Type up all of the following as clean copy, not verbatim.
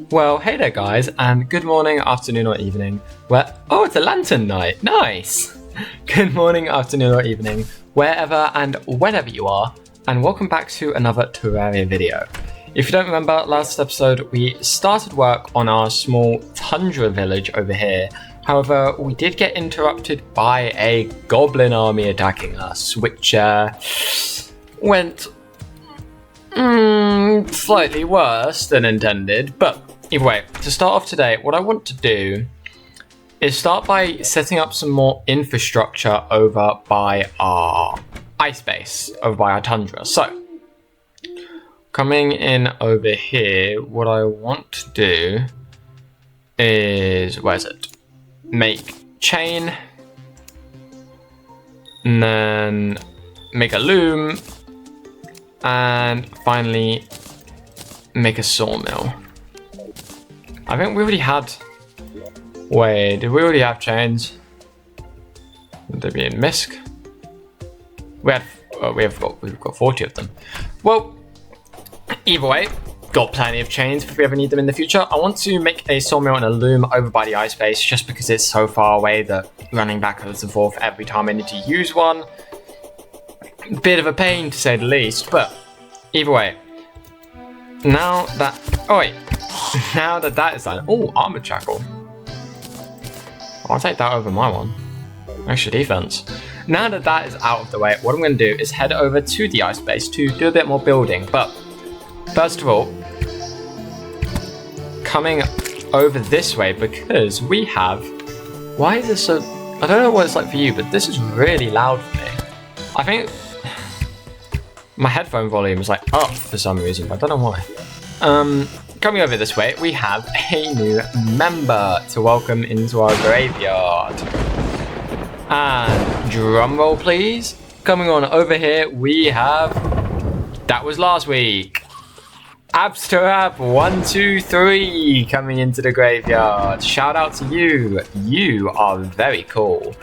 Well, hey there guys, and good morning, afternoon or evening. Oh, it's a lantern night, nice! Good morning, afternoon or evening, wherever and whenever you are, and welcome back to another Terraria video. If you don't remember, last episode we started work on our small tundra village over here. However, we did get interrupted by a goblin army attacking us, which went slightly worse than intended. But either way, to start off today, what I want to do is start by setting up some more infrastructure over by our ice base, over by our tundra. So, coming in over here, what I want to do is, where is it? Make chain, and then make a loom, and finally make a sawmill. I think we already had, wait, did we already have chains? Would they be in Misk? We've got 40 of them. Well, either way, got plenty of chains if we ever need them in the future. I want to make a sawmill and a loom over by the ice base just because it's so far away that running backwards and forth every time I need to use one, bit of a pain to say the least. But either way, now that that is done. Oh, armored shackle. I'll take that over my one. Extra defense. Now that that is out of the way, what I'm going to do is head over to the ice base to do a bit more building. But first of all, coming over this way because we have, why is this so, I don't know what it's like for you, but this is really loud for me. I think my headphone volume is like up for some reason, but I don't know why. Coming over this way, we have a new member to welcome into our graveyard. And drum roll please. Coming on over here, we have, that was last week, Absterab123 coming into the graveyard. Shout out to you. You are very cool.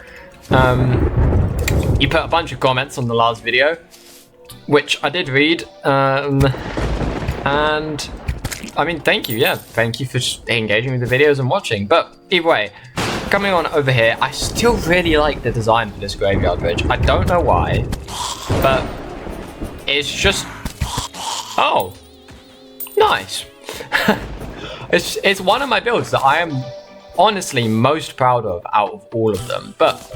You put a bunch of comments on the last video, which I did read, and I mean, thank you, yeah. Thank you for engaging with the videos and watching. But either way, coming on over here, I still really like the design for this graveyard bridge. I don't know why, but it's just, oh, nice. It's one of my builds that I am honestly most proud of out of all of them. But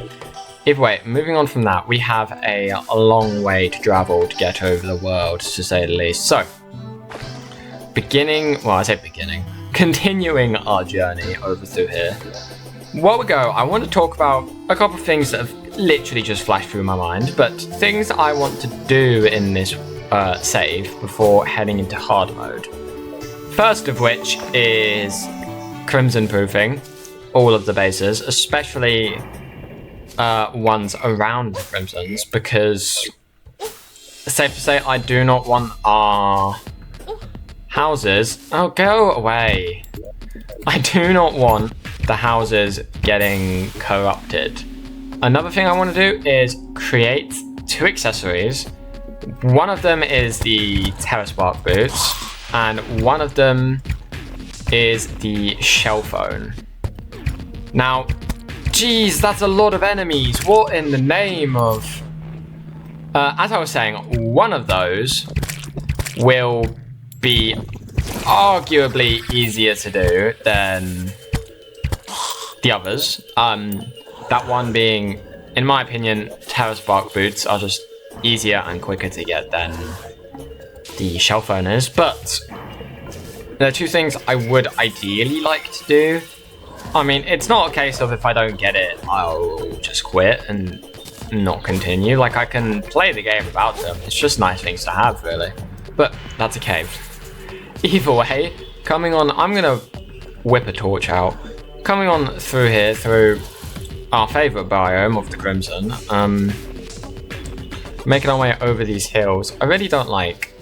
either way, moving on from that, we have a long way to travel to get over the world, to say the least. So, continuing our journey over through here. While we go, I want to talk about a couple of things that have literally just flashed through my mind, but things I want to do in this save before heading into hard mode. First of which is crimson proofing all of the bases, especially ones around the crimsons, because safe to say I do not want our houses, oh go away, I do not want the houses getting corrupted. Another thing I want to do is create 2 accessories. One of them is the terrace bark boots, and one of them is the shell phone. Now, geez, that's a lot of enemies. What in the name of... as I was saying, one of those will be arguably easier to do than the others. That one being, in my opinion, terrace bark boots are just easier and quicker to get than the shell phone is. But there are 2 things I would ideally like to do. I mean, it's not a case of if I don't get it, I'll just quit and not continue. Like, I can play the game without them. It's just nice things to have, really. But that's okay. Either way, coming on, I'm gonna whip a torch out. Coming on through here, through our favourite biome of the Crimson, making our way over these hills. I really don't like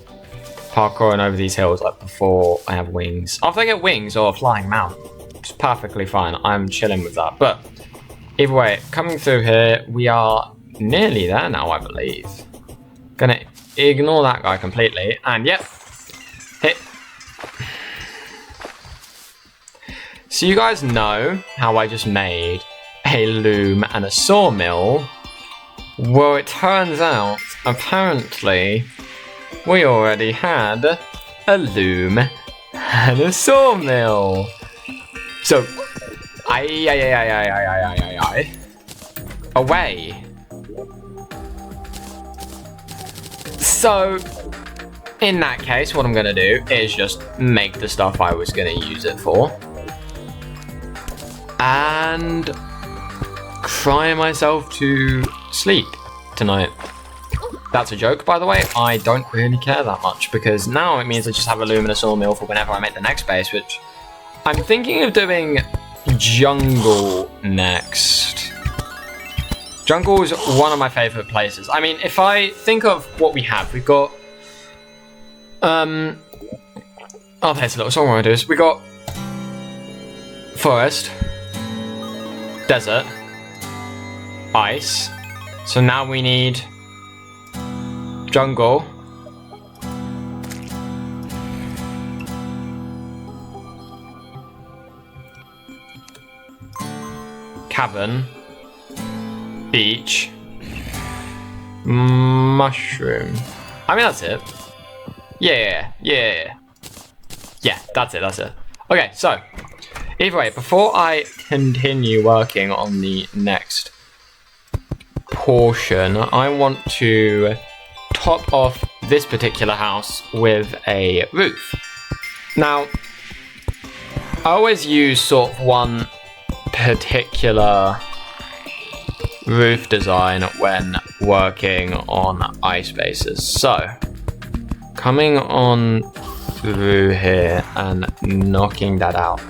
parkouring over these hills like before I have wings. After I get wings or a flying mount, it's perfectly fine. I'm chilling with that. But either way, coming through here, we are nearly there now, I believe. Gonna ignore that guy completely, and yep, hit. So you guys know how I just made a loom and a sawmill? Well, it turns out, apparently, we already had a loom and a sawmill. So, away. So, in that case, what I'm gonna do is just make the stuff I was gonna use it for. And cry myself to sleep tonight. That's a joke, by the way. I don't really care that much because now it means I just have a loom and a sawmill for whenever I make the next base, which I'm thinking of doing jungle next. Jungle is one of my favorite places. I mean, if I think of what we have, we've got oh, there's a little song I do. We got forest, desert, ice. So now we need jungle. Cabin. Beach. Mushroom. I mean, that's it. Yeah, that's it. Okay, so, either way, before I continue working on the next portion, I want to top off this particular house with a roof. Now, I always use sort of one particular roof design when working on ice bases. So, coming on through here and knocking that out.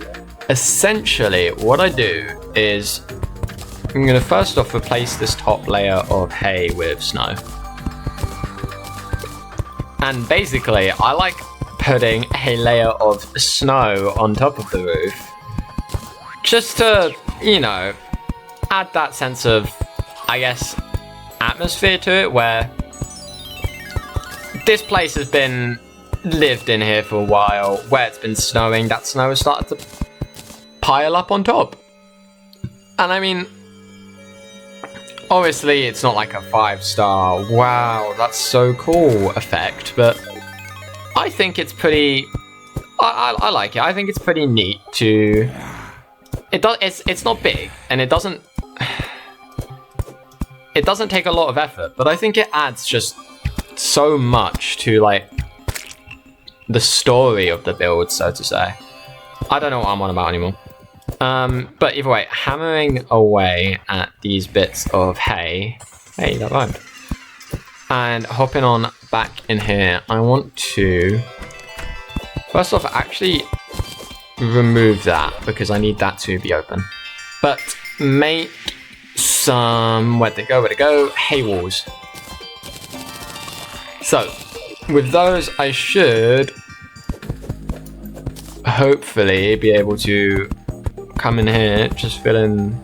Essentially, what I do is I'm going to first off replace this top layer of hay with snow. And basically, I like putting a layer of snow on top of the roof just to, you know, add that sense of, I guess, atmosphere to it where this place has been lived in here for a while. Where it's been snowing, that snow has started to pile up on top. And I mean, obviously it's not like a 5-star, wow, that's so cool effect, but I think it's pretty, I like it. I think it's pretty neat to, it's not big and it doesn't take a lot of effort, but I think it adds just so much to like the story of the build, so to say. I don't know what I'm on about anymore. But either way, hammering away at these bits of hay. Hey, that rhymed. And hopping on back in here, I want to first off actually remove that because I need that to be open. But make some, where'd it go? Hay walls. So, with those, I should hopefully be able to come in here, just fill in,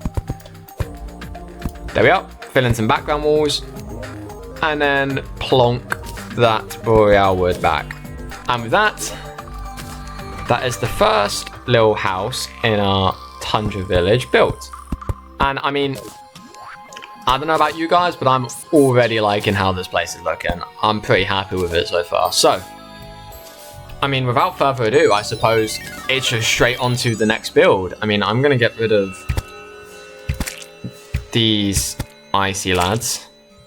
there we are, fill in some background walls, and then plonk that boreal wood back. And with that, that is the first little house in our tundra village built. And I mean, I don't know about you guys, but I'm already liking how this place is looking. I'm pretty happy with it so far. So, I mean, without further ado, I suppose it's just straight onto the next build. I mean, I'm going to get rid of these icy lads.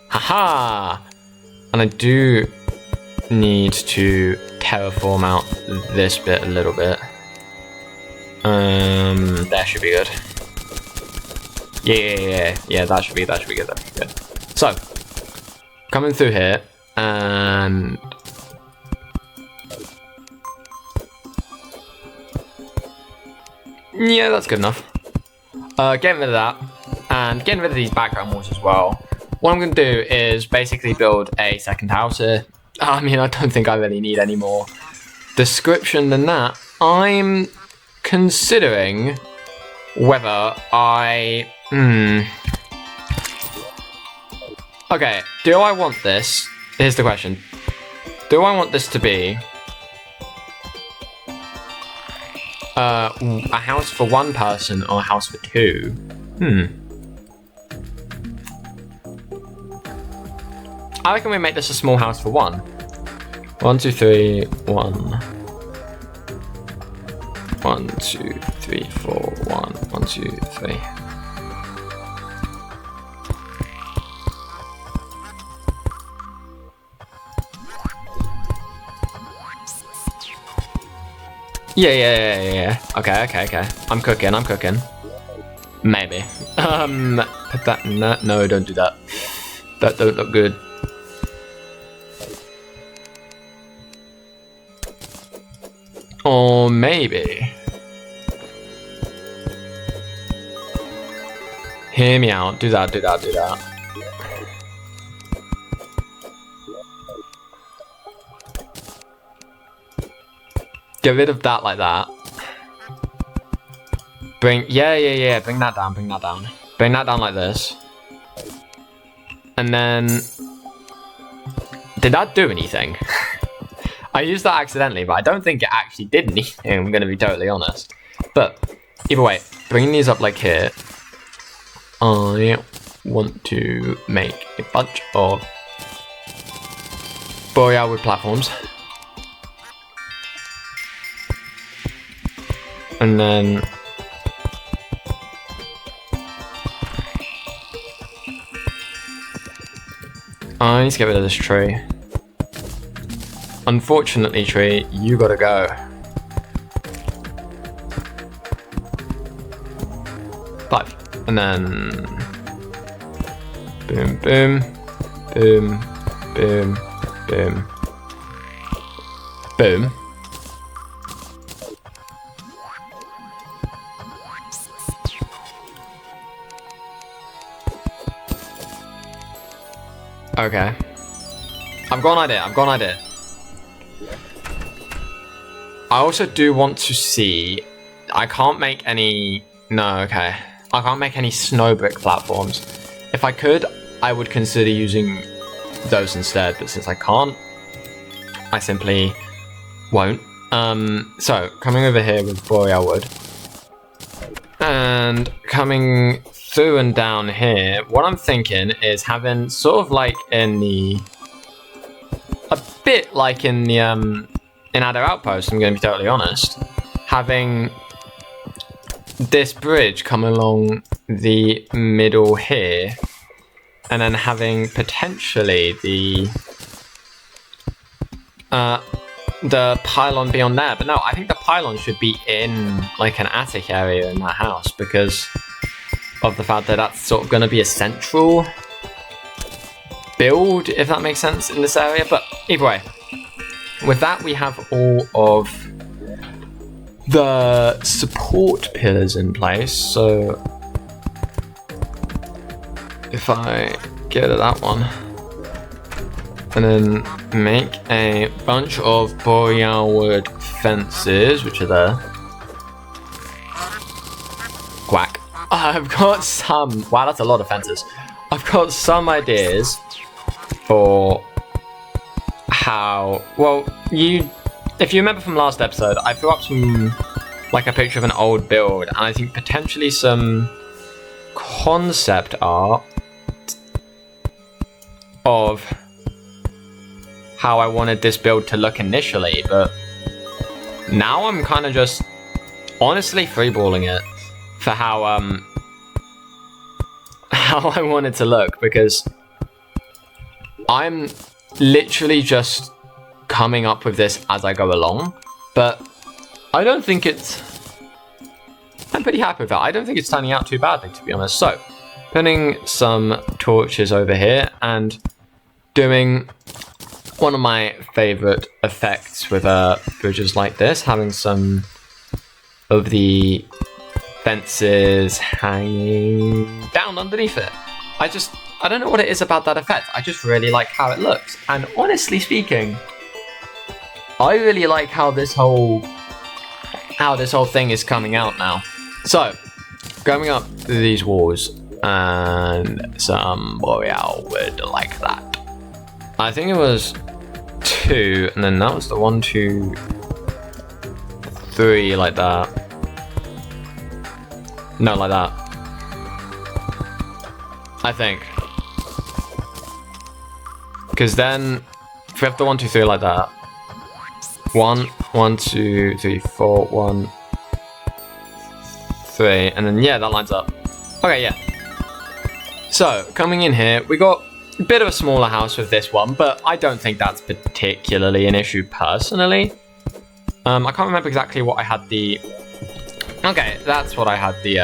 Haha! And I do need to terraform out this bit a little bit. That should be good. Yeah, that should be good. So, coming through here, and yeah, that's good enough. Getting rid of that, and getting rid of these background walls as well. What I'm going to do is basically build a second house here. I mean, I don't think I really need any more description than that. I'm considering whether I... Okay, do I want this? Here's the question. Do I want this to be A house for one person or a house for two? I reckon we make this a small house for one. 1, 2, 3, 1. 1, 2, 3, 4, 1, 1, 2, 3. Yeah. Okay. I'm cooking. Maybe. Put that in that. No, don't do that. That don't look good. Or maybe. Hear me out. Do that. Get rid of that like that. Bring that down. Bring that down like this. And then, did that do anything? I used that accidentally, but I don't think it actually did anything, I'm gonna be totally honest. But, either way, bringing these up like here, I want to make a bunch of boreal wood platforms. And then I need to get rid of this tree. Unfortunately, tree, you gotta go. 5. And then boom. Okay. I've got an idea. I also do want to see... I can't make any... No, okay. I can't make any snow brick platforms. If I could, I would consider using those instead, but since I can't, I simply won't. So, coming over here with boreal wood. And coming through and down here, what I'm thinking is having sort of like in the... A bit like in the, in Adder Outpost, I'm going to be totally honest. Having this bridge come along the middle here. And then having potentially the pylon be on there. But no, I think the pylon should be in like an attic area in that house because of the fact that that's sort of going to be a central build, if that makes sense, in this area. But either way, with that we have all of the support pillars in place. So if I get rid of that one and then make a bunch of boreal wood fences, which are there. Quack. I've got some... Wow, that's a lot of fences. I've got some ideas for how... Well, if you remember from last episode, I threw up some... like a picture of an old build, and I think potentially some concept art of how I wanted this build to look initially, but now I'm kind of just honestly freeballing it for how I want it to look, because I'm literally just coming up with this as I go along, but I don't think I'm pretty happy with that. I don't think it's turning out too badly, to be honest. So, putting some torches over here and doing one of my favorite effects with bridges like this, having some of the fences hanging down underneath it. I don't know what it is about that effect. I just really like how it looks. And honestly speaking, I really like how this whole thing is coming out now. So, going up these walls and some boreal wood like that. I think it was 2, and then that was the 1, 2, 3 like that. No, like that. I think. Because then, if we have the 1, 2, 3 like that. 1, 1, 2, 3, 4, 1, 3, and then yeah, that lines up. Okay, yeah. So, coming in here, we got a bit of a smaller house with this one, but I don't think that's particularly an issue personally. I can't remember exactly what I had the... Okay, that's what I had the,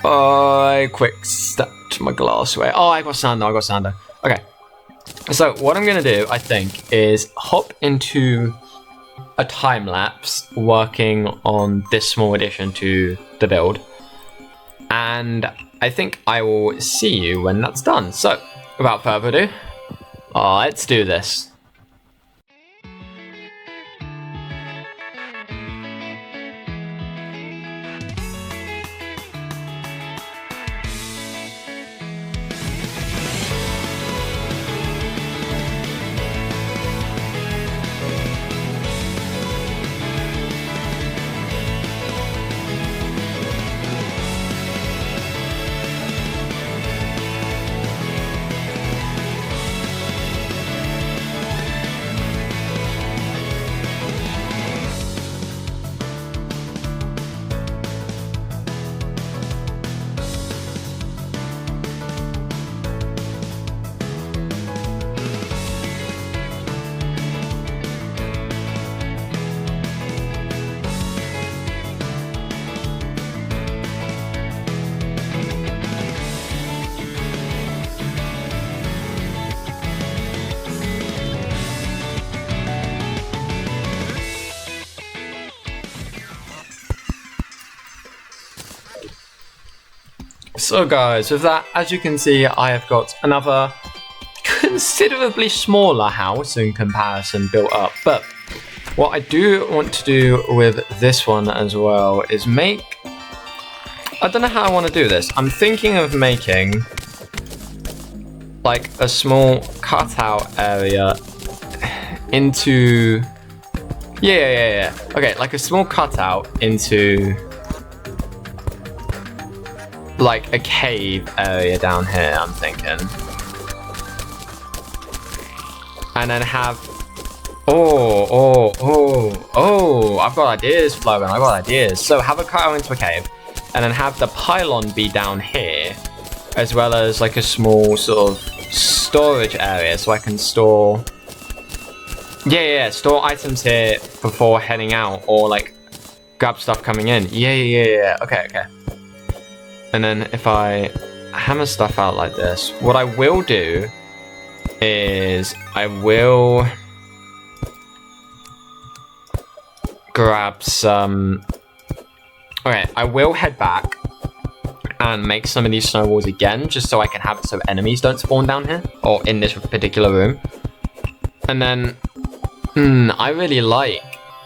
I quick stepped my glass away. Oh, I got sander. Okay. So, what I'm going to do, I think, is hop into a time lapse working on this small addition to the build. And I think I will see you when that's done. So, without further ado, let's do this. So guys, with that, as you can see, I have got another considerably smaller house in comparison built up. But what I do want to do with this one as well is make... I don't know how I want to do this. I'm thinking of making like a small cutout area into... Yeah. Okay, like a small cutout into... like a cave area down here, I'm thinking. And then have... Oh, I've got ideas flowing, I've got ideas. So have a cutout into a cave, and then have the pylon be down here, as well as like a small sort of storage area, so I can store... Yeah, store items here before heading out, or like grab stuff coming in. Yeah. Okay. And then if I hammer stuff out like this, what I will do is I will grab some... Okay, I will head back and make some of these snowballs again, just so I can have it so enemies don't spawn down here, or in this particular room. And then, I really like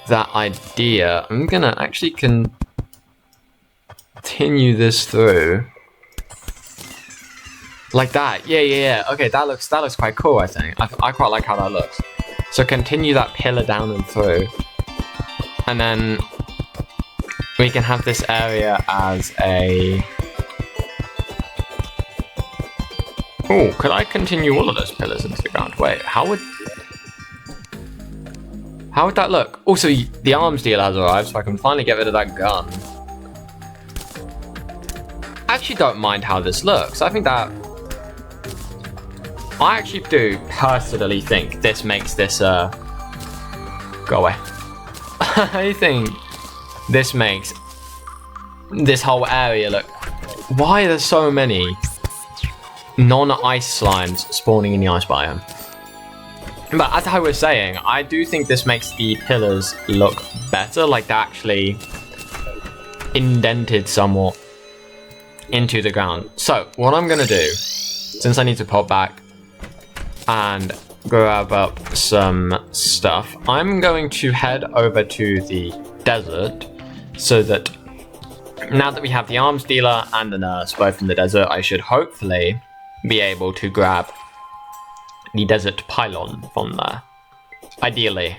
that idea. I'm gonna actually continue this through like that. Yeah. Okay, that looks quite cool. I think I quite like how that looks. So continue that pillar down and through, and then we can have this area as a... Oh, could I continue all of those pillars into the ground? Wait, how would that look? Also, the arms dealer has arrived, so I can finally get rid of that gun. I actually don't mind how this looks. I think that... I actually do personally think this makes this, go away. I think this makes this whole area look... Why are there so many non-ice slimes spawning in the ice biome? But as I was saying, I do think this makes the pillars look better, like they're actually indented somewhat into the ground. So what I'm gonna do, since I need to pop back and grab up some stuff, I'm going to head over to the desert, so that now that we have the arms dealer and the nurse both in the desert, I should hopefully be able to grab the desert pylon from there. Ideally.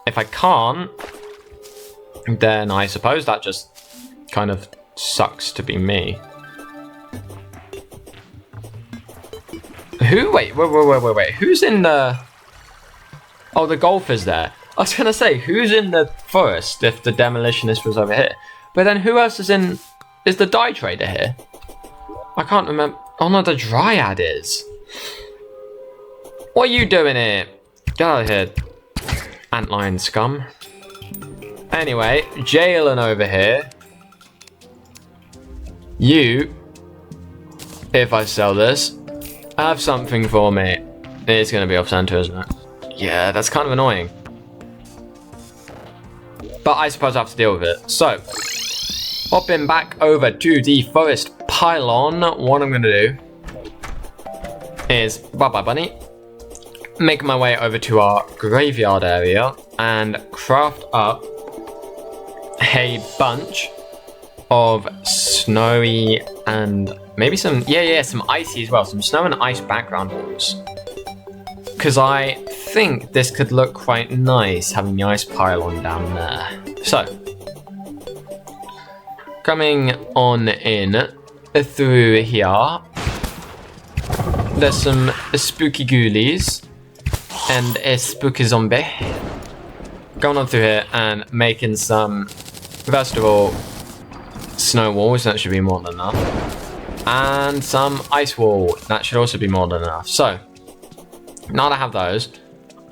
If I can't, then I suppose that just kind of sucks to be me. Wait, who's in the... Oh, the golfer's there. I was gonna say, who's in the forest if the demolitionist was over here? But then who else is in... Is the dye trader here? I can't remember. Oh no, the dryad is. What are you doing here? Get out of here, antlion scum. Anyway, Jalen over here. You, if I sell this, have something for me. It's gonna be off center, isn't it? Yeah, that's kind of annoying. But I suppose I have to deal with it. So, hopping back over to the forest pylon, what I'm gonna do is, bye-bye bunny, make my way over to our graveyard area and craft up a bunch of snowy and maybe some, some icy as well, some snow and ice background walls. Because I think this could look quite nice having the ice pylon down there. So, coming on in through here, there's some spooky ghoulies and a spooky zombie. Going on through here and making some, first of all, snow walls, that should be more than enough. And some ice wall, that should also be more than enough. So, now that I have those,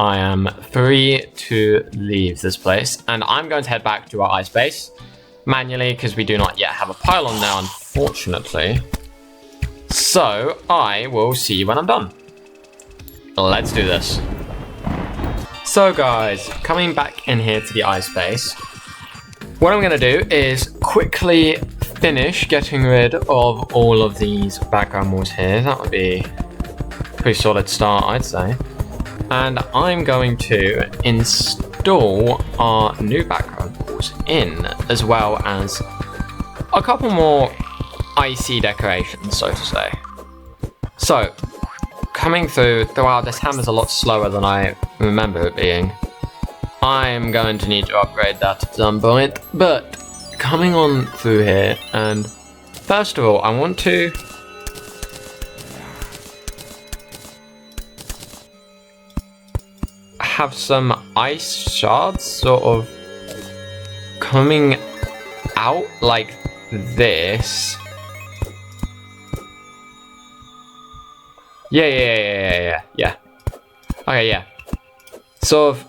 I am free to leave this place. And I'm going to head back to our ice base manually because we do not yet have a pylon now, unfortunately. So, I will see you when I'm done. Let's do this. So guys, coming back in here to the ice base, what I'm going to do is quickly finish getting rid of all of these background walls here. That would be a pretty solid start, I'd say. And I'm going to install our new background walls in, as well as a couple more icy decorations, so to say. So, coming through, wow, this hammer's a lot slower than I remember it being. I'm going to need to upgrade that at some point, but coming on through here, and first of all, I want to have some ice shards sort of coming out like this. Yeah. Okay, yeah. Sort of,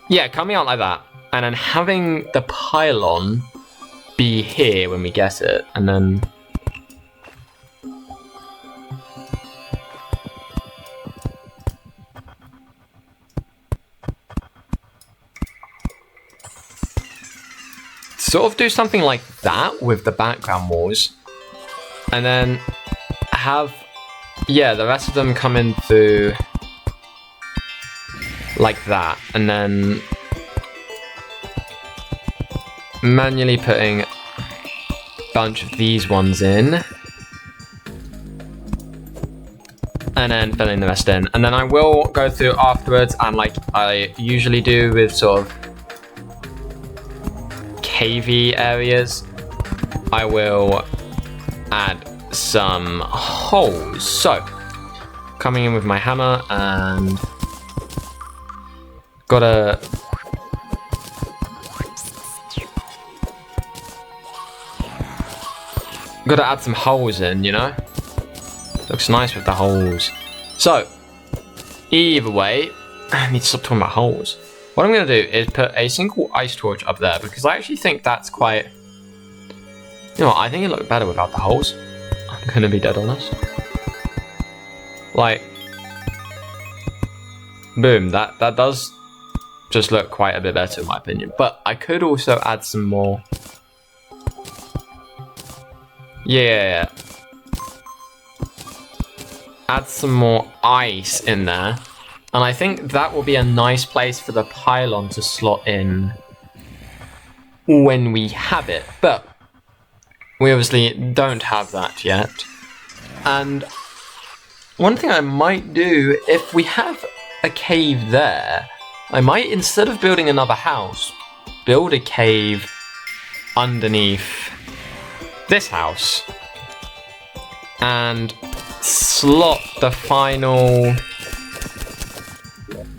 yeah, coming out like that. And then having the pylon be here when we get it. And then... sort of do something like that with the background walls. And then have... yeah, the rest of them come in through like that, and then manually putting a bunch of these ones in, and then filling the rest in. And then I will go through afterwards, and like I usually do with sort of cavey areas, I will add some holes. So, coming in with my hammer and gotta add some holes in, you know? Looks nice with the holes. So, either way, I need to stop talking about holes. What I'm gonna do is put a single ice torch up there because I actually think that's quite, you know, I think it looked better without the holes. I'm gonna be dead honest. Like, boom, that does just look quite a bit better in my opinion. But I could also add some more. Yeah. Add some more ice in there. And I think that will be a nice place for the pylon to slot in when we have it. But we obviously don't have that yet. And one thing I might do, if we have a cave there, I might, instead of building another house, build a cave underneath this house and slot the final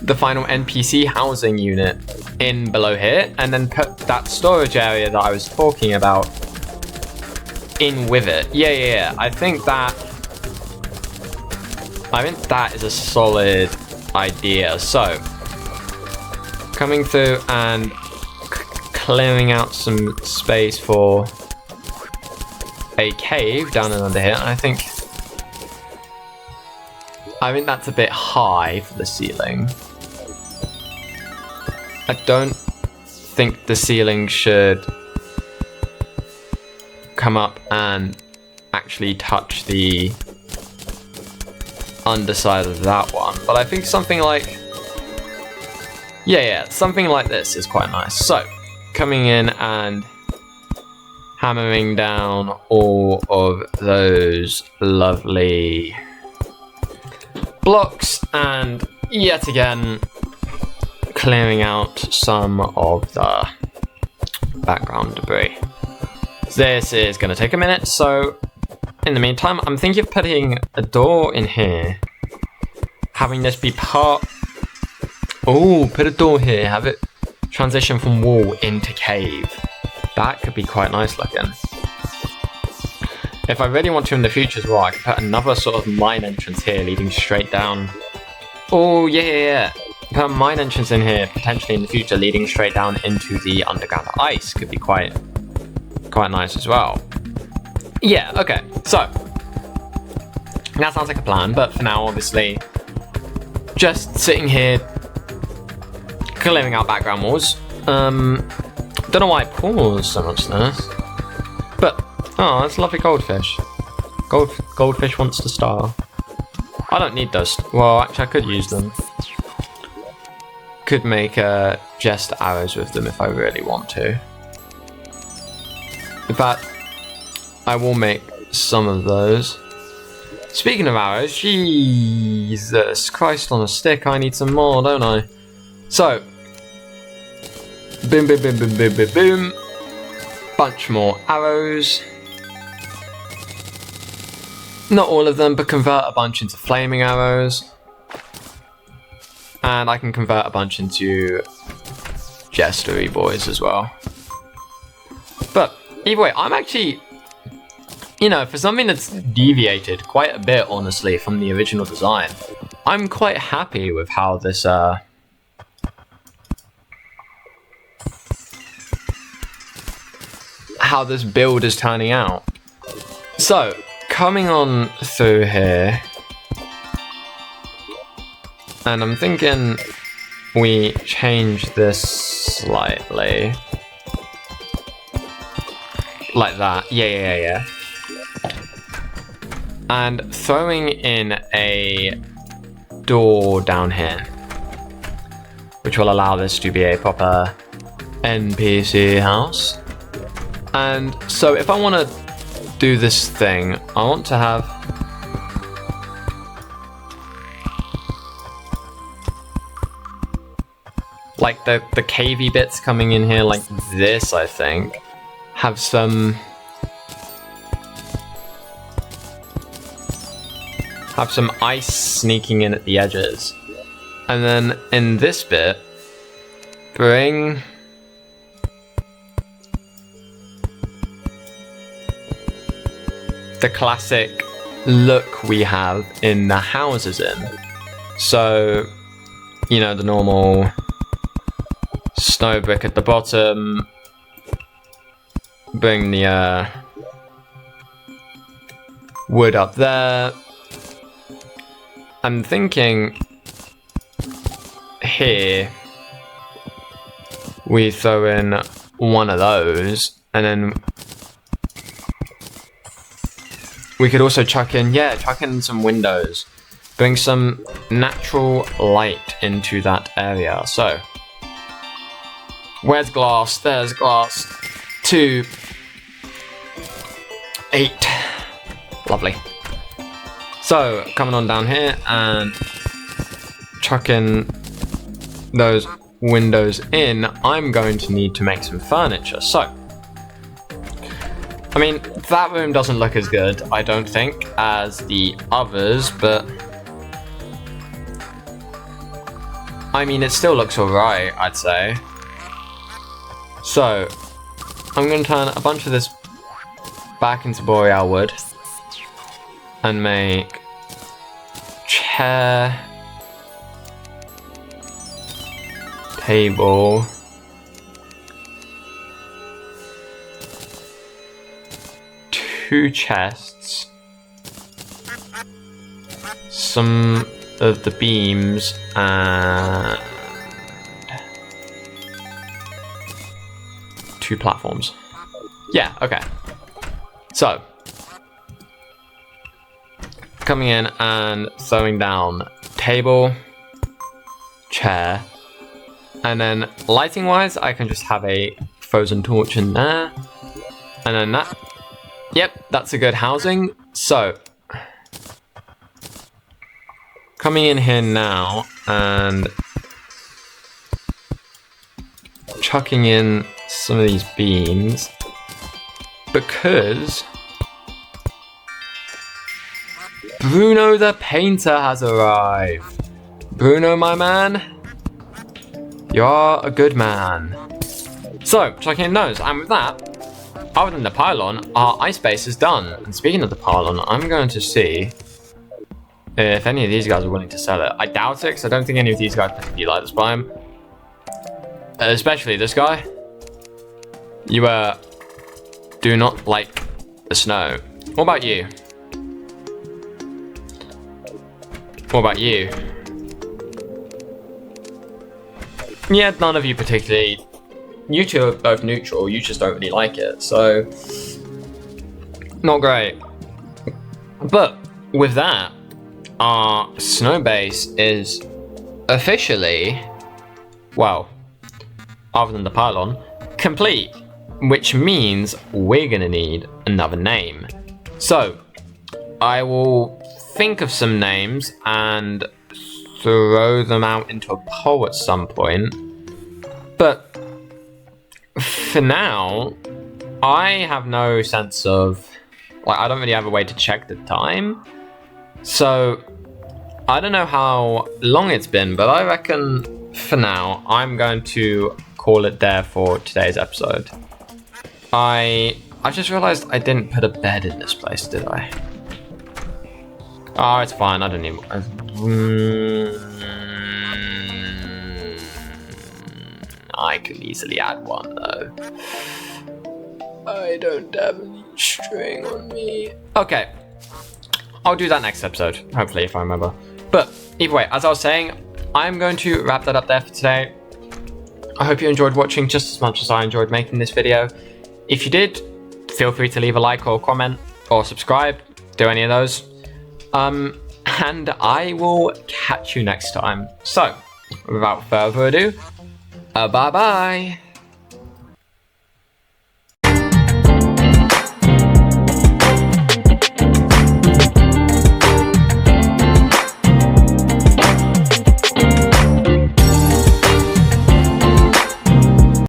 NPC housing unit in below here, and then put that storage area that I was talking about in with it. Yeah. I think that is a solid idea. So coming through and clearing out some space for a cave down and under here. I think that's a bit high for the ceiling. I don't think the ceiling should come up and actually touch the underside of that one, but I think something like something like this is quite nice. So coming in and hammering down all of those lovely blocks, and yet again clearing out some of the background debris. This is going to take a minute, so in the meantime I'm thinking of putting a door in here, having this be part... put a door here, have it transition from wall into cave. That could be quite nice looking. If I really want to in the future as well, I could put another sort of mine entrance here leading straight down. Oh yeah. Put a mine entrance in here, potentially in the future, leading straight down into the underground ice. Could be quite nice as well. Yeah, okay. So that sounds like a plan, but for now, obviously, just sitting here clearing out background walls. Don't know why I paused so much there. But, oh, that's a lovely goldfish. Goldfish wants to star. I don't need those. Well, actually, I could use them. Could make jest arrows with them if I really want to. In fact, I will make some of those. Speaking of arrows, Jesus Christ on a stick, I need some more, don't I? So, boom, boom, boom, boom, boom, boom, boom. Bunch more arrows. Not all of them, but convert a bunch into flaming arrows. And I can convert a bunch into jestery boys as well. But either way, I'm actually, for something that's deviated quite a bit, honestly, from the original design, I'm quite happy with how this build is turning out. So, coming on through here, and I'm thinking we change this slightly. Like that. Yeah. And throwing in a door down here, which will allow this to be a proper NPC house. And so if I want to do this thing, I want to have like the cavey bits coming in here like this, I think. Have some ice sneaking in at the edges. And then in this bit, bring the classic look we have in the houses in. So, the normal snow brick at the bottom. Bring the wood up there. I'm thinking here we throw in one of those, and then we could also chuck in some windows. Bring some natural light into that area. So, where's glass? There's glass. 2, 8. Lovely. So, coming on down here and chucking those windows in, I'm going to need to make some furniture. So, I mean, that room doesn't look as good, I don't think, as the others, but I mean, it still looks alright, I'd say. So, I'm going to turn a bunch of this back into boreal wood and make chair, table, two chests, some of the beams, and two platforms. Yeah, okay. So, coming in and throwing down table, chair, and then lighting wise, I can just have a frozen torch in there, and then that. Yep, that's a good housing. So, coming in here now and chucking in some of these beams because Bruno the painter has arrived. Bruno, my man, you're a good man. So, chucking in those, and with that, other than the pylon, our ice base is done. And speaking of the pylon, I'm going to see if any of these guys are willing to sell it. I doubt it, because I don't think any of these guys particularly like this biome. Especially this guy. You do not like the snow. What about you? What about you? Yeah, none of you particularly. You two are both neutral, you just don't really like it, so not great. But with that, our snow base is officially, well, other than the pylon, complete, which means we're gonna need another name. So I will think of some names and throw them out into a poll at some point, but for now, I have no sense of, like, I don't really have a way to check the time. So, I don't know how long it's been, but I reckon for now, I'm going to call it there for today's episode. I just realized I didn't put a bed in this place, did I? Oh, it's fine, I don't need I could easily add one though. I don't have any string on me. Okay, I'll do that next episode, hopefully, if I remember. But either way, as I was saying, I'm going to wrap that up there for today. I hope you enjoyed watching just as much as I enjoyed making this video. If you did, feel free to leave a like or comment or subscribe, do any of those. And I will catch you next time. So, without further ado, bye-bye.